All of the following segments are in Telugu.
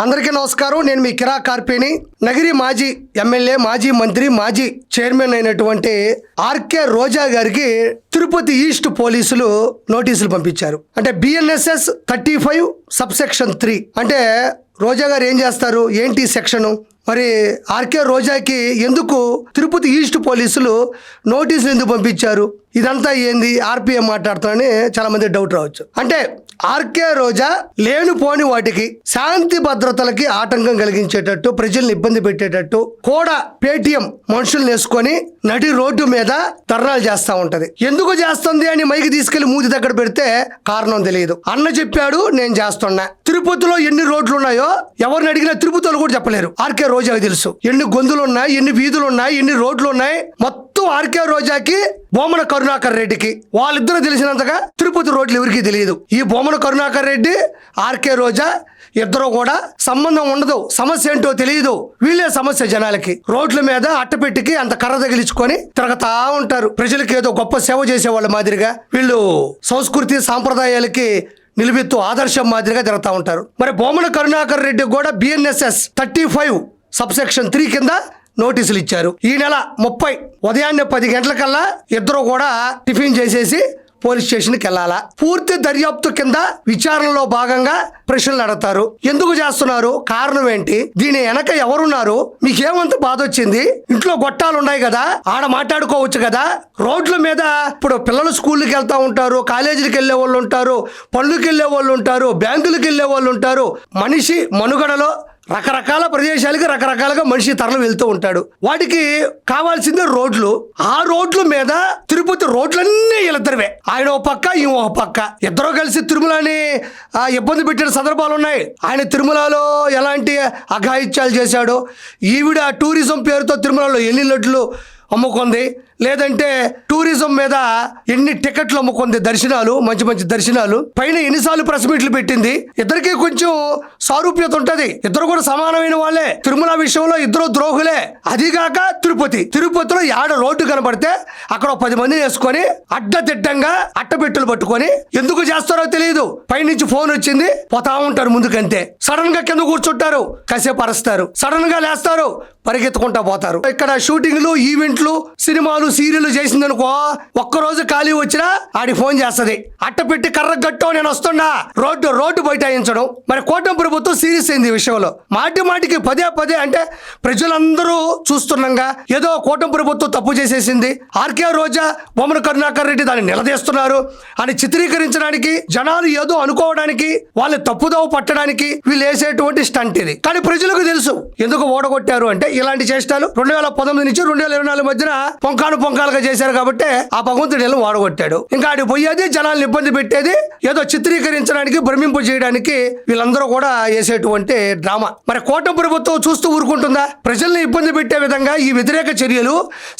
అందరికీ నమస్కారం. నేను మీ కిరా కార్పేని. నగిరి మాజీ ఎమ్మెల్యే, మాజీ మంత్రి, మాజీ చైర్మన్ అయినటువంటి ఆర్కే రోజా గారికి తిరుపతి ఈస్ట్ పోలీసులు నోటీసులు పంపించారు. అంటే BNSS 35 సబ్సెక్షన్ 3 అంటే రోజా గారు ఏం చేస్తారు, ఏంటి సెక్షను, మరి ఆర్కే రోజాకి ఎందుకు తిరుపతి ఈస్ట్ పోలీసులు నోటీసులు ఎందుకు పంపించారు, ఇదంతా ఏంది, ఆర్పిఎం మాట్లాడుతారని చాలా మంది డౌట్ రావచ్చు. అంటే ఆర్కే రోజా లేనిపోని వాటికి శాంతి భద్రతలకి ఆటంకం కలిగించేటట్టు, ప్రజల్ని ఇబ్బంది పెట్టేటట్టు కూడా పేటీఎం మనుషుల్ని వేసుకొని నడి రోడ్డు మీద ధర్నాలు చేస్తా ఉంటది. ఎందుకు చేస్తుంది అని మైకి తీసుకెళ్లి మూతి దగ్గర పెడితే కారణం తెలియదు. అన్న చెప్పాడు, నేను చేస్తున్నా. తిరుపతిలో ఎన్ని రోడ్లు ఉన్నాయో ఎవరిని అడిగినా తిరుపతిలో కూడా చెప్పలేరు. ఆర్కే రోజాకి తెలుసు ఎన్ని గొంతులు ఉన్నాయి, ఎన్ని వీధులు ఉన్నాయి, ఎన్ని రోడ్లు ఉన్నాయి. మొత్తం ఆర్కే రోజాకి, బొమ్మన కరుణాకర్ రెడ్డికి వాళ్ళిద్దరూ తెలిసినంతగా తిరుపతి రోడ్లు ఎవరికి తెలియదు. ఈ బొమ్మన కరుణాకర్ రెడ్డి, ఆర్కే రోజా ఇద్దరు కూడా సంబంధం ఉండదు. సమస్య ఏంటో తెలియదు. వీళ్ళే సమస్య జనాలకి. రోడ్ల మీద అట్టపెట్టికి అంత కర్ర తగిలించుకొని తిరగతా ఉంటారు. ప్రజలకి ఏదో గొప్ప సేవ చేసేవాళ్ళ మాదిరిగా వీళ్ళు సంస్కృతి సాంప్రదాయాలకి నిలువెత్తు ఆదర్శం మాదిరిగా తిరుగుతూ ఉంటారు. మరి బొమ్మన కరుణాకర్ రెడ్డి కూడా BNSS 35 సబ్సెక్షన్ 3 కింద నోటీసులు ఇచ్చారు. ఈ నెల 30 ఉదయాన్నే 10 గంటలకల్లా ఇద్దరు కూడా టిఫిన్ చేసేసి పోలీస్ స్టేషన్కి వెళ్ళాలా. పూర్తి దర్యాప్తు కింద విచారణలో భాగంగా ప్రశ్నలు అడుగుతారు. ఎందుకు చేస్తున్నారు, కారణం ఏంటి, దీని వెనక ఎవరున్నారు, మీకేమంత బాధ వచ్చింది, ఇంట్లో గొట్టాలు ఉన్నాయి కదా, ఆడ మాట్లాడుకోవచ్చు కదా. రోడ్ల మీద ఇప్పుడు పిల్లలు స్కూల్కి వెళ్తా ఉంటారు, కాలేజీలకు వెళ్ళే వాళ్ళు ఉంటారు, పనులకు వెళ్ళే వాళ్ళు ఉంటారు, బ్యాంకులకు వెళ్ళే వాళ్ళు ఉంటారు. మనిషి మనుగడలో రకరకాల ప్రదేశాలకి రకరకాలుగా మనిషి తరలి వెళ్తూ ఉంటాడు. వాటికి కావాల్సిందే రోడ్లు. ఆ రోడ్ల మీద తిరుపతి రోడ్లన్నీ వీళ్ళిద్దరివే. ఆయన ఒక పక్క, ఈ ఒక పక్క, ఇద్దరు కలిసి తిరుమలని ఇబ్బంది పెట్టిన సందర్భాలు ఉన్నాయి. ఆయన తిరుమలలో ఎలాంటి అఘాయిత్యాలు చేశాడో, ఈవిడ టూరిజం పేరుతో తిరుమలలో ఎన్ని లడ్లు అమ్ముకుంది, లేదంటే టూరిజం మీద ఎన్ని టికెట్లు అమ్ముకుంది, దర్శనాలు, మంచి మంచి దర్శనాలు, పైన ఎన్నిసార్లు ప్రెస్ మీట్లు పెట్టింది. ఇద్దరికి కొంచెం సారూప్యత ఉంటది. ఇద్దరు కూడా సమానమైన వాళ్ళే. తిరుమల విషయంలో ఇద్దరు ద్రోహులే. అదిగాక తిరుపతిలో యాడ రోడ్డు కనబడితే అక్కడ 10 మంది వేసుకొని అడ్డదిడ్డంగా అట్టపెట్టులు పట్టుకొని ఎందుకు చేస్తారో తెలియదు. పైనుంచి ఫోన్ వచ్చింది, పోతా ఉంటారు ముందుకంతే. సడన్ గా కింద కూర్చుంటారు, కాసేపు అరుస్తారు, సడన్ గా లేస్తారు, పరిగెత్తుకుంటా పోతారు. ఇక్కడ షూటింగ్లు, ఈవెంట్లు, సినిమాలు, సీరియల్ చేసిందనుకో, ఒక్కరోజు ఖాళీ వచ్చినా ఆడి ఫోన్ చేస్తుంది, అట్టపెట్టి కర్ర గట్టో నేను వస్తున్నా, రోడ్డు బైఠాయించడం. మరి కూటమి ప్రభుత్వం సీరియస్ అయింది ఈ విషయంలో. మాటికి పదే అంటే ప్రజలందరూ చూస్తున్నాగా ఏదో కూటమి ప్రభుత్వం తప్పు చేసేసింది, ఆర్కే రోజా, బొమ్మన కరుణాకర్ రెడ్డి దాన్ని నిలదీస్తున్నారు అని చిత్రీకరించడానికి, జనాలు ఏదో అనుకోవడానికి, వాళ్ళని తప్పుదోవ పట్టడానికి వీళ్ళు వేసేటువంటి స్టంట్ ఇది. కానీ ప్రజలకు తెలుసు ఎందుకు ఓడగొట్టారు అంటే, ఇలాంటి చేష్టాలు 2019 నుంచి 2024 మధ్యన పొంకాలుగా చేశారు కాబట్టి ఆ భగవంతుడు ఎలా వాడగొట్టాడు. ఇంకా ఆడి పోయేది జనాలను ఇబ్బంది పెట్టేది, ఏదో చిత్రీకరించడానికి, భ్రమింపు చేయడానికి వీళ్ళందరూ కూడా వేసేటువంటి డ్రామా. మరి కూటమి ప్రభుత్వం చూస్తూ ఊరుకుంటుందా? ప్రజల్ని ఇబ్బంది పెట్టే విధంగా ఈ వ్యతిరేక చర్యలు,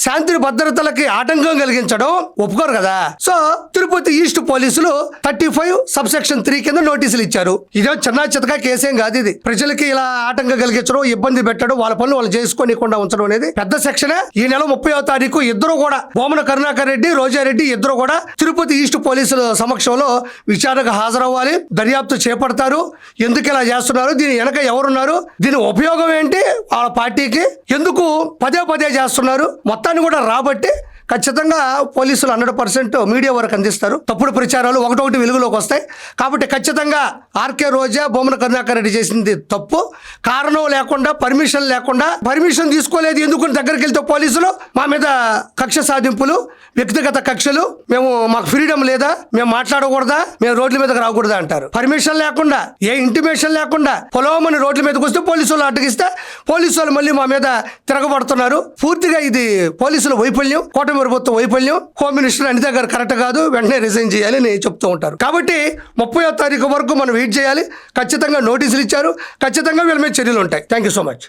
శాంతి భద్రతలకి ఆటంకం కలిగించడం ఒప్పుకోరు కదా. సో తిరుపతి ఈస్ట్ పోలీసులు 35 సబ్సెక్షన్ 3 కింద నోటీసులు ఇచ్చారు. ఇదే చిన్న చితకా కేసేం కాదు ఇది. ప్రజలకి ఇలా ఆటంకం కలిగించడం, ఇబ్బంది పెట్టడం, వాళ్ళ పనులు వాళ్ళు చేసుకోనికుండా ఉంచడం అనేది పెద్ద సెక్షనే. ఈ నెల 30వ తారీఖు ఇద్దరు కూడా, బొమ్మన కరుణాకర్ రెడ్డి, రోజారెడ్డి ఇద్దరు కూడా తిరుపతి ఈస్ట్ పోలీసుల సమక్షంలో విచారణకు హాజరవ్వాలి. దర్యాప్తు చేపడతారు. ఎందుకు ఇలా చేస్తున్నారు, దీని వెనక ఎవరున్నారు, దీని ఉపయోగం ఏంటి, వాళ్ళ పార్టీకి ఎందుకు పదే చేస్తున్నారు, మొత్తాన్ని కూడా రాబట్టి ఖచ్చితంగా పోలీసులు 100% మీడియా వరకు అందిస్తారు. తప్పుడు ప్రచారాలు ఒకటొకటి వెలుగులోకి వస్తాయి. కాబట్టి ఖచ్చితంగా ఆర్కే రోజా, బొమ్మన కరుణాకర్ రెడ్డి చేసింది తప్పు. కారణం లేకుండా, పర్మిషన్ తీసుకోలేదు ఎందుకు దగ్గరికి వెళ్తే పోలీసులు మా మీద కక్ష సాధింపులు, వ్యక్తిగత కక్షలు, మాకు ఫ్రీడమ్ లేదా, మేము మాట్లాడకూడదా, మేము రోడ్ల మీదకి రాకూడదా అంటారు. పర్మిషన్ లేకుండా, ఏ ఇంటిమేషన్ లేకుండా పొలవమని రోడ్ల మీదకి వస్తే పోలీసులు అడ్డగిస్తే పోలీసులు మళ్ళీ మా మీద తిరగబడుతున్నారు. పూర్తిగా ఇది పోలీసుల వైఫల్యం, కూటమి ప్రభుత్వ వైఫల్యం. హోమ్ మినిస్టర్ అనిత గారు కరెక్ట్ కాదు, వెంటనే రిజైన్ చేయాలి అని చెప్తూ ఉంటారు. కాబట్టి 30వ తారీఖు వరకు మనం వెయిట్ చేయాలి. ఖచ్చితంగా నోటీసులు ఇచ్చారు, ఖచ్చితంగా వీళ్ళ మీద చర్యలు ఉంటాయి. Thank you so much.